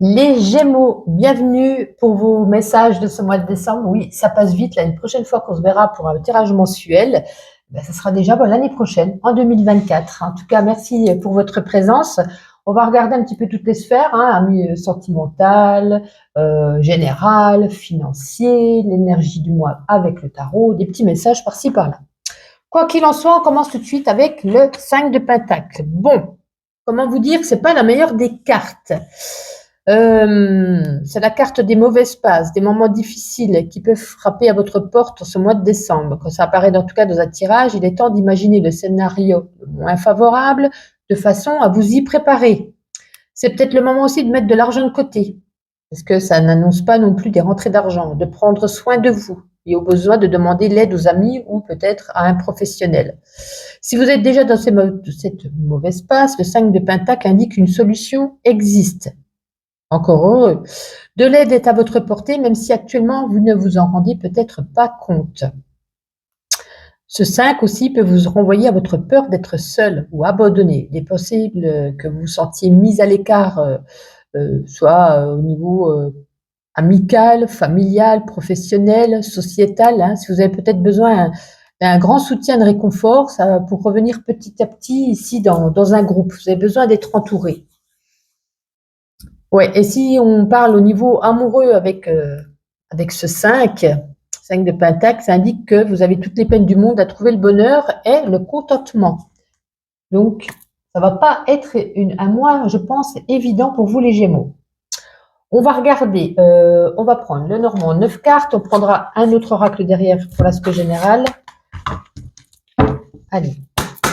Les Gémeaux, bienvenue pour vos messages de ce mois de décembre. Oui, ça passe vite. Là, une prochaine fois qu'on se verra pour un tirage mensuel, ça sera déjà l'année prochaine, en 2024. En tout cas, merci pour votre présence. On va regarder un petit peu toutes les sphères, amis sentimental, général, financier, l'énergie du mois avec le tarot, des petits messages par-ci par-là. Quoi qu'il en soit, on commence tout de suite avec le 5 de Pentacle. Bon, comment vous dire que c'est pas la meilleure des cartes. C'est la carte des mauvaises passes, des moments difficiles qui peuvent frapper à votre porte en ce mois de décembre. Quand ça apparaît en tout cas dans un tirage, il est temps d'imaginer le scénario le moins favorable de façon à vous y préparer. C'est peut-être le moment aussi de mettre de l'argent de côté, parce que ça n'annonce pas non plus des rentrées d'argent, de prendre soin de vous et au besoin de demander l'aide aux amis ou peut-être à un professionnel. Si vous êtes déjà dans cette mauvaise passe, le 5 de Pentacle indique qu'une solution existe. Encore heureux. De l'aide est à votre portée, même si actuellement vous ne vous en rendez peut-être pas compte. Ce 5 aussi peut vous renvoyer à votre peur d'être seul ou abandonné. Il est possible que vous vous sentiez mis à l'écart, soit au niveau amical, familial, professionnel, sociétal. Si vous avez peut-être besoin d'un grand soutien de réconfort, ça pour revenir petit à petit ici dans un groupe. Vous avez besoin d'être entouré. Ouais, et si on parle au niveau amoureux avec ce 5 de Pentacle, ça indique que vous avez toutes les peines du monde à trouver le bonheur et le contentement. Donc, ça va pas être un mois, je pense, évident pour vous les Gémeaux. On va regarder, on va prendre le Normand 9 cartes, on prendra un autre oracle derrière pour l'aspect général. Allez,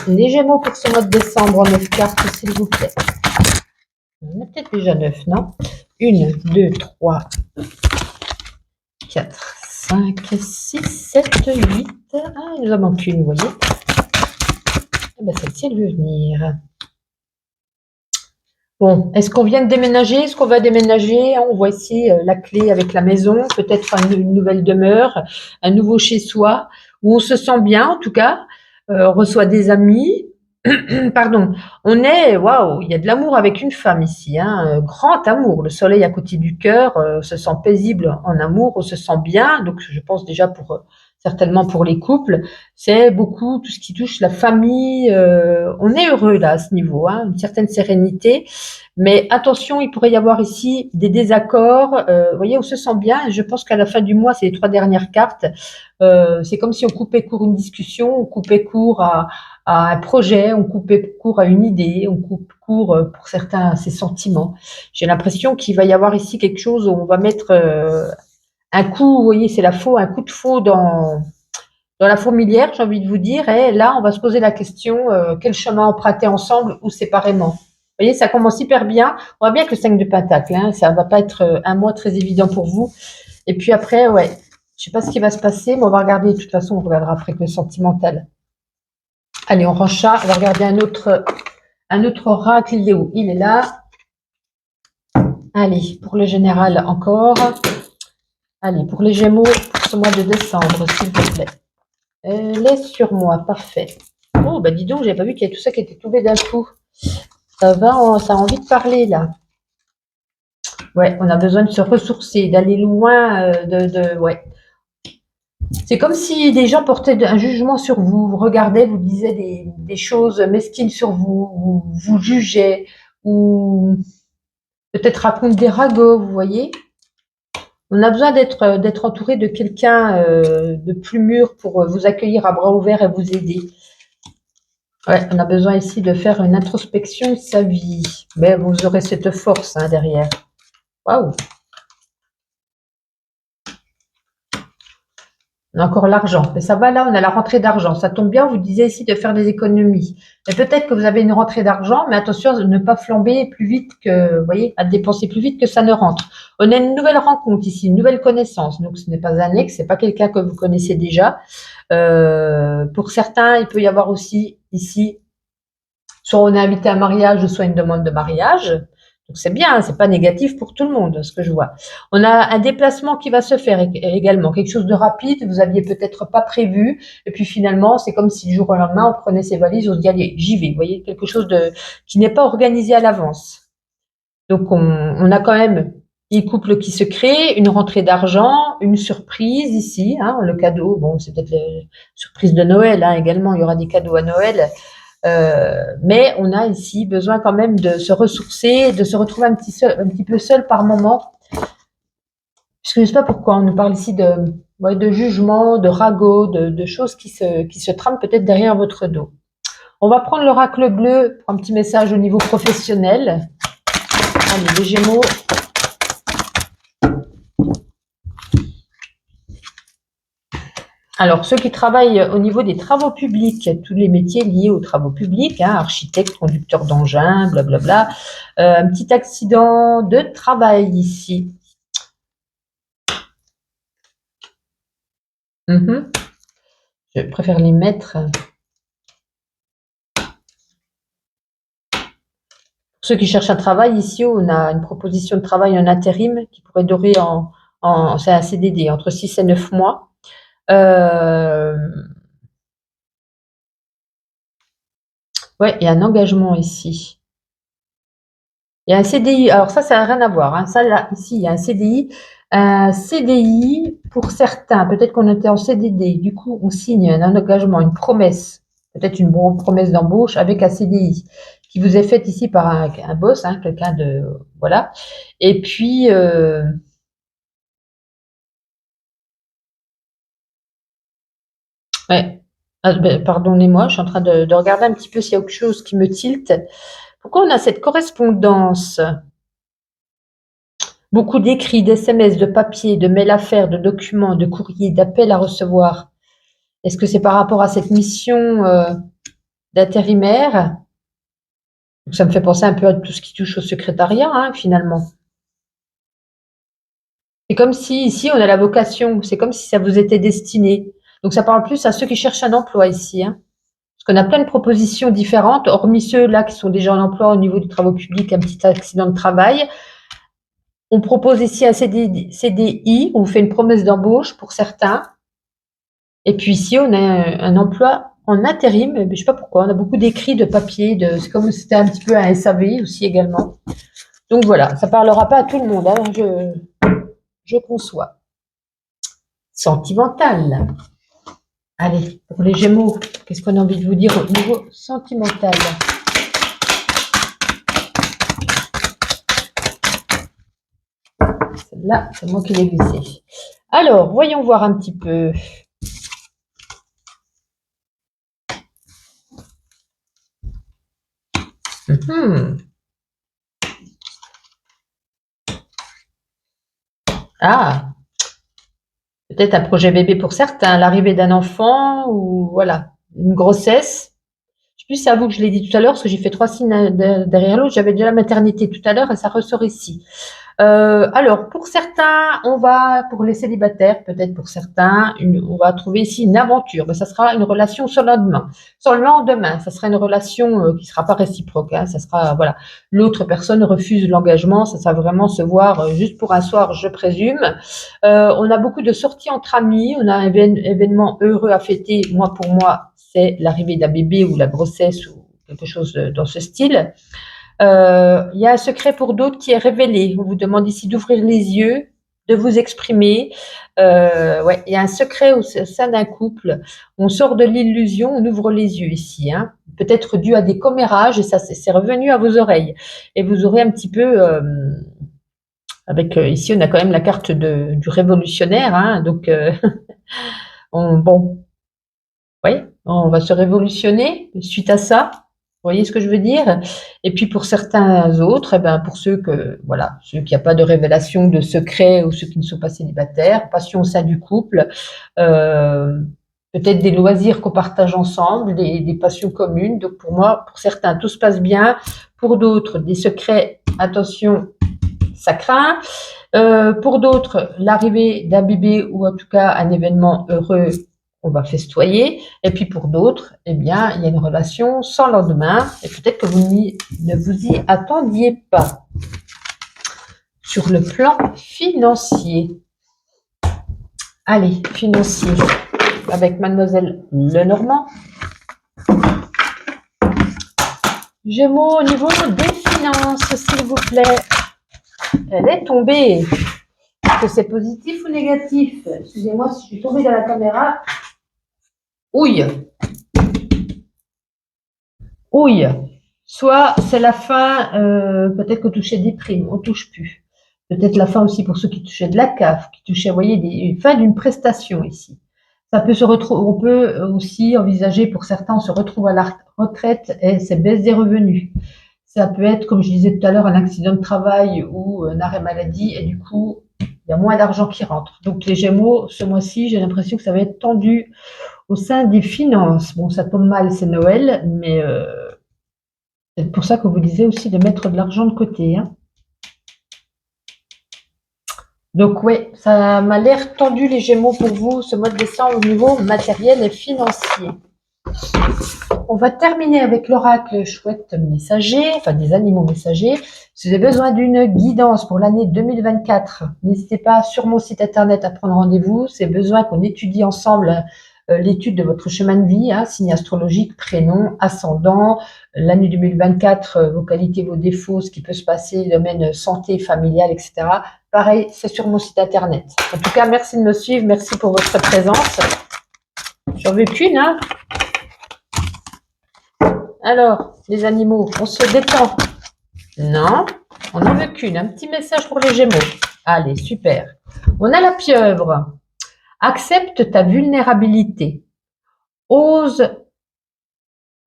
les Gémeaux pour ce mois de décembre en 9 cartes, s'il vous plaît. On a peut-être déjà 9, non? 1, 2, 3, 4, 5, 6, 7, 8. Ah, il nous en manque une, vous voyez. Celle-ci, elle veut venir. Bon, est-ce qu'on vient de déménager? Est-ce qu'on va déménager? On voit ici la clé avec la maison, peut-être une nouvelle demeure, un nouveau chez-soi, où on se sent bien, en tout cas. On reçoit des amis. Pardon, waouh, il y a de l'amour avec une femme ici, grand amour, le soleil à côté du cœur, on se sent paisible en amour, on se sent bien, donc je pense déjà certainement pour les couples, c'est beaucoup tout ce qui touche la famille, on est heureux là à ce niveau, une certaine sérénité, mais attention, il pourrait y avoir ici des désaccords, vous voyez, on se sent bien, et je pense qu'à la fin du mois, c'est les 3 dernières cartes, c'est comme si on coupait court une discussion, on coupait court à un projet, on coupe court à une idée, on coupe court pour certains à ses sentiments. J'ai l'impression qu'il va y avoir ici quelque chose où on va mettre un coup, vous voyez, c'est un coup de faux dans la fourmilière, j'ai envie de vous dire, et là, on va se poser la question, quel chemin emprunter ensemble ou séparément. Vous voyez, ça commence hyper bien. On voit bien que le 5 de Pentacle, ça va pas être un mois très évident pour vous. Et puis après, ouais, je sais pas ce qui va se passer, mais on va regarder, de toute façon, on regardera après que le sentimental. Allez, on range ça. On va regarder un autre oracle. Il est où? Il est là. Allez, pour le général encore. Allez, pour les Gémeaux, pour ce mois de décembre, s'il vous plaît. Laisse sur moi, parfait. Oh, dis donc, j'avais pas vu qu'il y avait tout ça qui était tombé d'un coup. Ça va, ça a envie de parler, là. Ouais, on a besoin de se ressourcer, d'aller loin, ouais. C'est comme si des gens portaient un jugement sur vous, vous regardaient, vous disaient des choses mesquines sur vous, vous jugeaient, ou peut-être racontent des ragots, vous voyez. On a besoin d'être entouré de quelqu'un de plus mûr pour vous accueillir à bras ouverts et vous aider. Ouais, on a besoin ici de faire une introspection de sa vie. Mais vous aurez cette force derrière. Waouh! On a encore l'argent. Mais ça va là, on a la rentrée d'argent. Ça tombe bien, on vous disait ici de faire des économies. Mais peut-être que vous avez une rentrée d'argent, mais attention à ne pas flamber plus vite que, vous voyez, à dépenser plus vite que ça ne rentre. On a une nouvelle rencontre ici, une nouvelle connaissance. Donc ce n'est pas un ex, c'est pas quelqu'un que vous connaissez déjà. Pour certains, il peut y avoir aussi ici, soit on est invité à un mariage, soit une demande de mariage. Donc c'est bien, c'est pas négatif pour tout le monde, ce que je vois. On a un déplacement qui va se faire également, quelque chose de rapide, vous aviez peut-être pas prévu, et puis finalement, c'est comme si du jour au lendemain, on prenait ses valises, on se dit allez, j'y vais, vous voyez, quelque chose qui n'est pas organisé à l'avance. Donc, on a quand même des couples qui se créent, une rentrée d'argent, une surprise ici, hein, le cadeau. Bon, c'est peut-être la surprise de Noël, hein, également. Il y aura des cadeaux à Noël. Mais on a ici besoin quand même de se ressourcer, de se retrouver un petit peu seul par moment. Je ne sais pas pourquoi on nous parle ici de jugement, de ragot, de choses qui se trament peut-être derrière votre dos. On va prendre l'oracle bleu pour un petit message au niveau professionnel. Allez, les Gémeaux. Alors, ceux qui travaillent au niveau des travaux publics, tous les métiers liés aux travaux publics, hein, architecte, conducteur d'engin, blablabla, un petit accident de travail ici. Je préfère les mettre. Pour ceux qui cherchent un travail, ici, on a une proposition de travail en intérim qui pourrait durer c'est un CDD, entre 6 et 9 mois. Ouais, il y a un engagement ici. Il y a un CDI. Alors ça n'a rien à voir, hein. Ça, là, ici, il y a un CDI. Un CDI, pour certains, peut-être qu'on était en CDD. Du coup, on signe un engagement, une promesse, peut-être une promesse d'embauche avec un CDI qui vous est faite ici par un boss, hein, quelqu'un de... Voilà. Et puis... ouais. Pardonnez-moi, je suis en train de regarder un petit peu s'il y a autre chose qui me tilte. Pourquoi on a cette correspondance? Beaucoup d'écrits, d'SMS, de papiers, de mails à faire, de documents, de courriers, d'appels à recevoir. Est-ce que c'est par rapport à cette mission d'intérimaire? Ça me fait penser un peu à tout ce qui touche au secrétariat, hein, finalement. C'est comme si ici on a la vocation, c'est comme si ça vous était destiné. Donc ça parle plus à ceux qui cherchent un emploi ici, hein. Parce qu'on a plein de propositions différentes, hormis ceux-là qui sont déjà en emploi au niveau du travail public, un petit accident de travail. On propose ici un CDI, on fait une promesse d'embauche pour certains. Et puis ici, on a un emploi en intérim, mais je ne sais pas pourquoi, on a beaucoup d'écrits, de papier, c'est comme si c'était un petit peu un SAV aussi également. Donc voilà, ça ne parlera pas à tout le monde, hein, je conçois. Sentimental. Allez, pour les Gémeaux, qu'est-ce qu'on a envie de vous dire au niveau sentimental? Celle-là, c'est moi qui l'ai glissée. Alors, voyons voir un petit peu. Ah, peut-être un projet bébé pour certains, l'arrivée d'un enfant ou voilà, une grossesse. Je sais plus si c'est à vous que je l'ai dit tout à l'heure, parce que j'ai fait 3 signes derrière l'autre. J'avais déjà la maternité tout à l'heure et ça ressort ici. Alors, pour certains, pour les célibataires, peut-être pour certains, on va trouver ici une aventure. Mais ça sera une relation sur le lendemain. Sur le lendemain, ça sera une relation qui sera pas réciproque, hein. Ça sera, voilà, l'autre personne refuse l'engagement. Ça sera vraiment se voir juste pour un soir, je présume. On a beaucoup de sorties entre amis. On a un événement heureux à fêter. Pour moi, c'est l'arrivée d'un bébé ou la grossesse ou quelque chose dans ce style. Il y a un secret pour d'autres qui est révélé. On vous demande ici d'ouvrir les yeux, de vous exprimer. Ouais, il y a un secret au sein d'un couple. On sort de l'illusion, on ouvre les yeux ici, hein. Peut-être dû à des commérages et ça c'est revenu à vos oreilles. Et vous aurez un petit peu ici on a quand même la carte du révolutionnaire, hein, donc bon, oui, on va se révolutionner suite à ça. Vous voyez ce que je veux dire? Et puis pour certains autres, pour ceux qui n'ont pas de révélation de secret ou ceux qui ne sont pas célibataires, passion au sein du couple, peut-être des loisirs qu'on partage ensemble, des passions communes. Donc pour moi, pour certains, tout se passe bien. Pour d'autres, des secrets, attention, ça craint. Pour d'autres, l'arrivée d'un bébé ou en tout cas un événement heureux, on va festoyer. Et puis pour d'autres, il y a une relation sans lendemain et peut-être que vous ne vous y attendiez pas. Sur le plan financier. Allez, financier, avec mademoiselle Lenormand. Gémeaux, au niveau des finances, s'il vous plaît. Elle est tombée. Est-ce que c'est positif ou négatif? Excusez-moi si je suis tombée dans la caméra. Ouille. Ouille. Soit c'est la fin, peut-être que toucher des primes, on touche plus. Peut-être la fin aussi pour ceux qui touchaient de la CAF, qui touchaient, vous voyez, une fin d'une prestation ici. Ça peut se retrouver, on peut aussi envisager pour certains, on se retrouve à la retraite et c'est baisse des revenus. Ça peut être, comme je disais tout à l'heure, un accident de travail ou un arrêt maladie et du coup, il y a moins d'argent qui rentre. Donc les Gémeaux, ce mois-ci, j'ai l'impression que ça va être tendu au sein des finances. Bon, ça tombe mal, c'est Noël, mais c'est pour ça que vous disais aussi de mettre de l'argent de côté. Hein. Donc oui, ça m'a l'air tendu les Gémeaux pour vous ce mois de décembre au niveau matériel et financier. On va terminer avec l'oracle chouette messager, enfin des animaux messagers. Si vous avez besoin d'une guidance pour l'année 2024, n'hésitez pas sur mon site internet à prendre rendez-vous. C'est besoin qu'on étudie ensemble l'étude de votre chemin de vie, hein, signe astrologique, prénom, ascendant, l'année 2024, vos qualités, vos défauts, ce qui peut se passer, domaine santé, familial, etc. Pareil, c'est sur mon site internet. En tout cas, merci de me suivre, merci pour votre présence. J'en veux qu'une, hein. Alors, les animaux, on se détend. Non, on n'en veut qu'une. Un petit message pour les Gémeaux. Allez, super. On a la pieuvre. Accepte ta vulnérabilité. Ose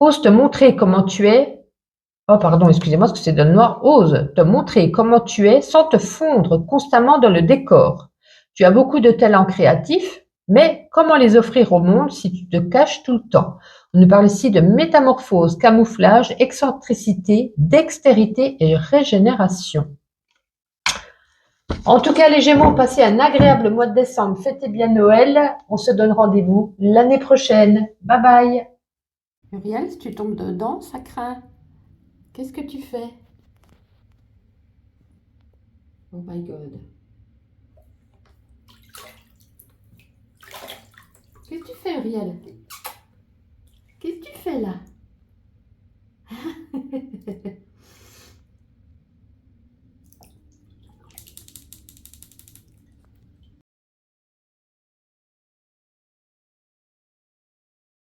te montrer comment tu es. Oh, pardon, excusez-moi, parce que c'est dans le noir. Ose te montrer comment tu es sans te fondre constamment dans le décor. Tu as beaucoup de talents créatifs, mais comment les offrir au monde si tu te caches tout le temps? On nous parle ici de métamorphose, camouflage, excentricité, dextérité et régénération. En tout cas, les Gémeaux, passez un agréable mois de décembre. Fêtez bien Noël. On se donne rendez-vous l'année prochaine. Bye bye. Muriel, si tu tombes dedans, ça craint. Qu'est-ce que tu fais? Oh my God. Qu'est-ce que tu fais, Uriel? Qu'est-ce que tu fais là?